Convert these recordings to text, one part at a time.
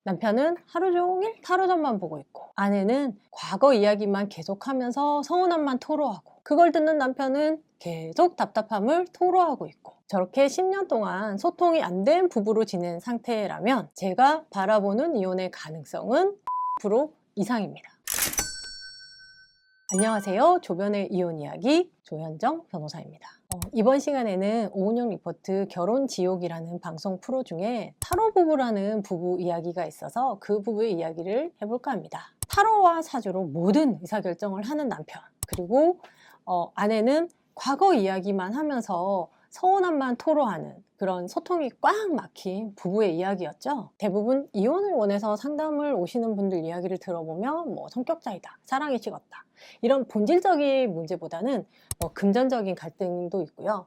남편은 하루 종일 타로점만 보고 있고, 아내는 과거 이야기만 계속하면서 서운함만 토로하고, 그걸 듣는 남편은 계속 답답함을 토로하고 있고, 저렇게 10년 동안 소통이 안 된 부부로 지낸 상태라면 제가 바라보는 이혼의 가능성은 10% 이상입니다. 안녕하세요. 조변의 이혼 이야기 조현정 변호사입니다. 이번 시간에는 오은영 리포트 결혼지옥이라는 방송 프로 중에 타로 부부라는 부부 이야기가 있어서 그 부부의 이야기를 해볼까 합니다. 타로와 사주로 모든 의사결정을 하는 남편, 그리고 아내는 과거 이야기만 하면서 서운함만 토로하는 그런 소통이 꽉 막힌 부부의 이야기였죠. 대부분 이혼을 원해서 상담을 오시는 분들 이야기를 들어보면 성격 차이다, 사랑이 식었다, 이런 본질적인 문제보다는 금전적인 갈등도 있고요.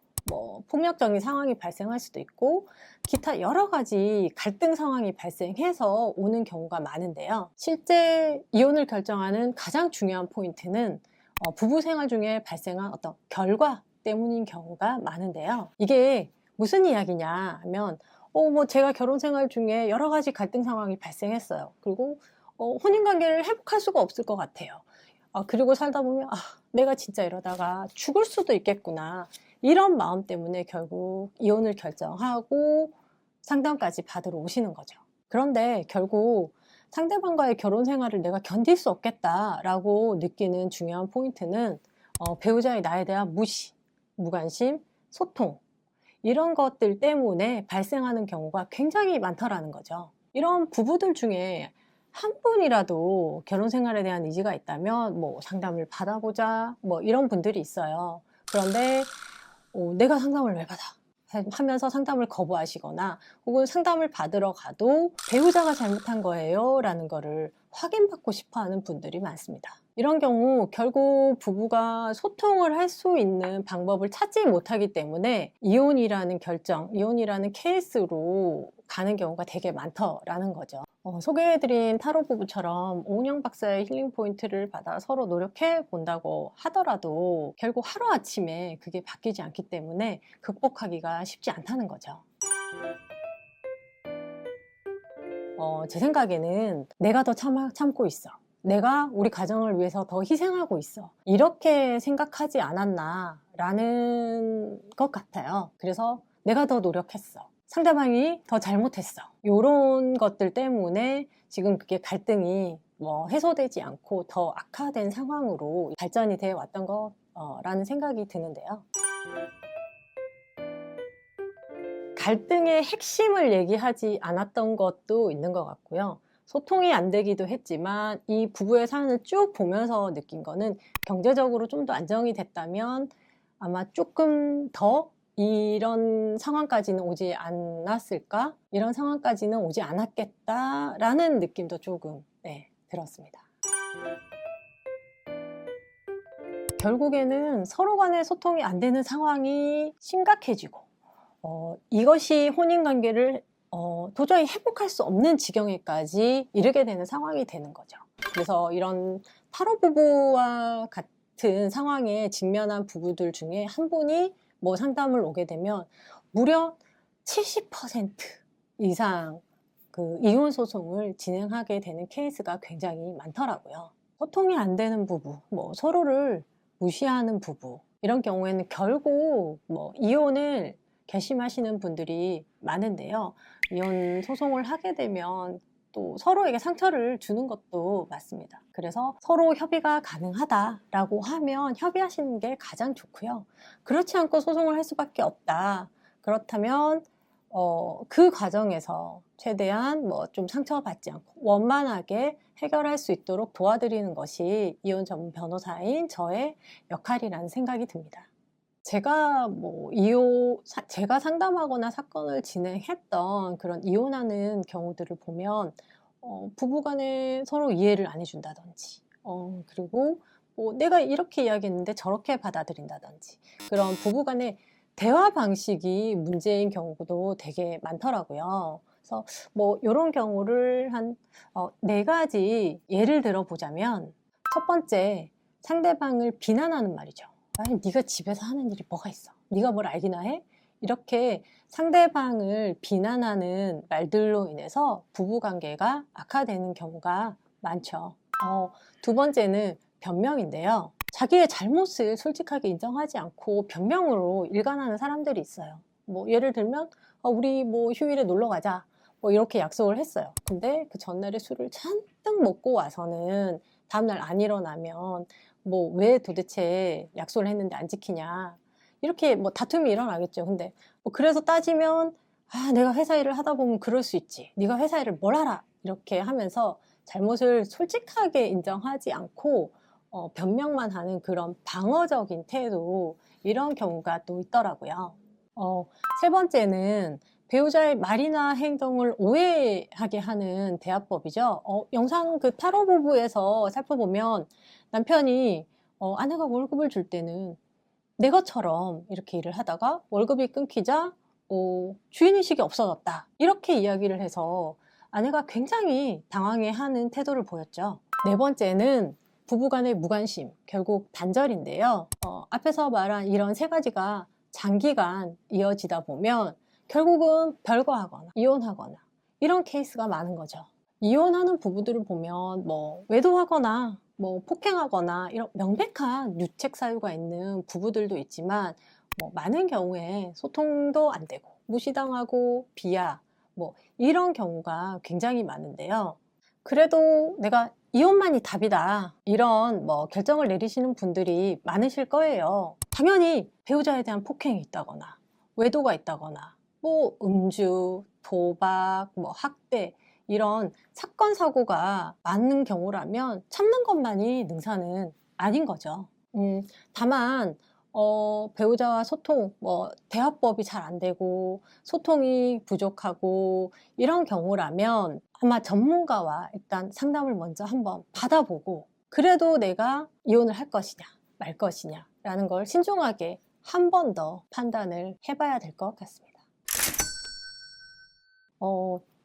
폭력적인 상황이 발생할 수도 있고, 기타 여러 가지 갈등 상황이 발생해서 오는 경우가 많은데요. 실제 이혼을 결정하는 가장 중요한 포인트는 부부 생활 중에 발생한 어떤 결과 때문인 경우가 많은데요. 이게 무슨 이야기냐 하면 제가 결혼 생활 중에 여러 가지 갈등 상황이 발생했어요. 그리고 혼인관계를 회복할 수가 없을 것 같아요. 그리고 살다 보면 내가 진짜 이러다가 죽을 수도 있겠구나, 이런 마음 때문에 결국 이혼을 결정하고 상담까지 받으러 오시는 거죠. 그런데 결국 상대방과의 결혼 생활을 내가 견딜 수 없겠다라고 느끼는 중요한 포인트는 배우자의 나에 대한 무시, 무관심, 소통, 이런 것들 때문에 발생하는 경우가 굉장히 많더라는 거죠. 이런 부부들 중에 한 분이라도 결혼 생활에 대한 의지가 있다면 상담을 받아보자, 이런 분들이 있어요. 그런데 내가 상담을 왜 받아? 하면서 상담을 거부하시거나, 혹은 상담을 받으러 가도 배우자가 잘못한 거예요 라는 거를 확인받고 싶어 하는 분들이 많습니다. 이런 경우 결국 부부가 소통을 할 수 있는 방법을 찾지 못하기 때문에 이혼이라는 결정, 이혼이라는 케이스로 가는 경우가 되게 많더라는 거죠. 소개해드린 타로 부부처럼 오은영 박사의 힐링 포인트를 받아 서로 노력해 본다고 하더라도 결국 하루아침에 그게 바뀌지 않기 때문에 극복하기가 쉽지 않다는 거죠. 제 생각에는 내가 더 참고 있어, 내가 우리 가정을 위해서 더 희생하고 있어, 이렇게 생각하지 않았나 라는 것 같아요. 그래서 내가 더 노력했어, 상대방이 더 잘못했어, 이런 것들 때문에 지금 그게 갈등이 해소되지 않고 더 악화된 상황으로 발전이 되어 왔던 거라는 생각이 드는데요. 갈등의 핵심을 얘기하지 않았던 것도 있는 것 같고요. 소통이 안 되기도 했지만 이 부부의 사연을 쭉 보면서 느낀 거는 경제적으로 좀 더 안정이 됐다면 아마 조금 더 이런 상황까지는 오지 않았을까? 이런 상황까지는 오지 않았겠다라는 느낌도 조금 들었습니다. 결국에는 서로 간의 소통이 안 되는 상황이 심각해지고, 이것이 혼인관계를 도저히 회복할 수 없는 지경에까지 이르게 되는 상황이 되는 거죠. 그래서 이런 타로 부부와 같은 상황에 직면한 부부들 중에 한 분이 상담을 오게 되면 무려 70% 이상 그 이혼 소송을 진행하게 되는 케이스가 굉장히 많더라고요. 소통이 안 되는 부부, 서로를 무시하는 부부, 이런 경우에는 결국 이혼을 결심하시는 분들이 많은데요. 이혼 소송을 하게 되면 또 서로에게 상처를 주는 것도 맞습니다. 그래서 서로 협의가 가능하다라고 하면 협의하시는 게 가장 좋고요. 그렇지 않고 소송을 할 수밖에 없다, 그렇다면 그 과정에서 최대한 좀 상처받지 않고 원만하게 해결할 수 있도록 도와드리는 것이 이혼 전문 변호사인 저의 역할이라는 생각이 듭니다. 제가 제가 상담하거나 사건을 진행했던 그런 이혼하는 경우들을 보면 부부간에 서로 이해를 안 해준다든지, 그리고 내가 이렇게 이야기했는데 저렇게 받아들인다든지, 그런 부부간의 대화 방식이 문제인 경우도 되게 많더라고요. 그래서 이런 경우를 한 4가지 예를 들어보자면, 첫 번째, 상대방을 비난하는 말이죠. 아니, 네가 집에서 하는 일이 뭐가 있어? 네가 뭘 알기나 해? 이렇게 상대방을 비난하는 말들로 인해서 부부관계가 악화되는 경우가 많죠. 두 번째는 변명인데요. 자기의 잘못을 솔직하게 인정하지 않고 변명으로 일관하는 사람들이 있어요. 뭐 예를 들면 우리 뭐 휴일에 놀러 가자 뭐 이렇게 약속을 했어요. 근데 그 전날에 술을 잔뜩 먹고 와서는 다음날 안 일어나면 뭐 왜 도대체 약속을 했는데 안 지키냐 이렇게 뭐 다툼이 일어나겠죠. 근데 뭐 그래서 따지면 내가 회사 일을 하다 보면 그럴 수 있지. 네가 회사 일을 뭘 알아? 이렇게 하면서 잘못을 솔직하게 인정하지 않고 변명만 하는 그런 방어적인 태도, 이런 경우가 또 있더라고요. 세 번째는 배우자의 말이나 행동을 오해하게 하는 대화법이죠. 영상 그 타로 부부에서 살펴보면 남편이 아내가 월급을 줄 때는 내 것처럼 이렇게 일을 하다가 월급이 끊기자 주인의식이 없어졌다, 이렇게 이야기를 해서 아내가 굉장히 당황해하는 태도를 보였죠. 네 번째는 부부간의 무관심, 결국 단절인데요. 앞에서 말한 이런 세 가지가 장기간 이어지다 보면 결국은 별거하거나 이혼하거나 이런 케이스가 많은 거죠. 이혼하는 부부들을 보면 뭐 외도하거나 뭐 폭행하거나 이런 명백한 유책 사유가 있는 부부들도 있지만 많은 경우에 소통도 안 되고 무시당하고 비하 뭐 이런 경우가 굉장히 많은데요. 그래도 내가 이혼만이 답이다, 이런 결정을 내리시는 분들이 많으실 거예요. 당연히 배우자에 대한 폭행이 있다거나 외도가 있다거나 뭐 음주, 도박, 학대 이런 사건 사고가 많은 경우라면 참는 것만이 능사는 아닌 거죠. 다만 배우자와 소통, 대화법이 잘 안 되고 소통이 부족하고 이런 경우라면 아마 전문가와 일단 상담을 먼저 한번 받아보고, 그래도 내가 이혼을 할 것이냐 말 것이냐 라는 걸 신중하게 한 번 더 판단을 해봐야 될 것 같습니다.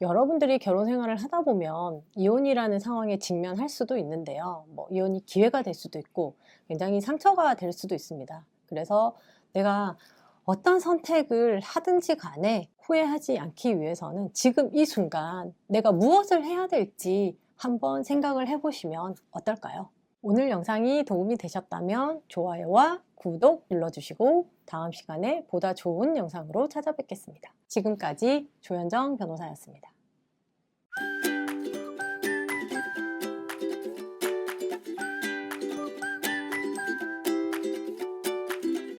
여러분들이 결혼 생활을 하다 보면 이혼이라는 상황에 직면할 수도 있는데요. 이혼이 기회가 될 수도 있고 굉장히 상처가 될 수도 있습니다. 그래서 내가 어떤 선택을 하든지 간에 후회하지 않기 위해서는 지금 이 순간 내가 무엇을 해야 될지 한번 생각을 해보시면 어떨까요? 오늘 영상이 도움이 되셨다면 좋아요와 구독 눌러주시고 다음 시간에 보다 좋은 영상으로 찾아뵙겠습니다. 지금까지 조현정 변호사였습니다.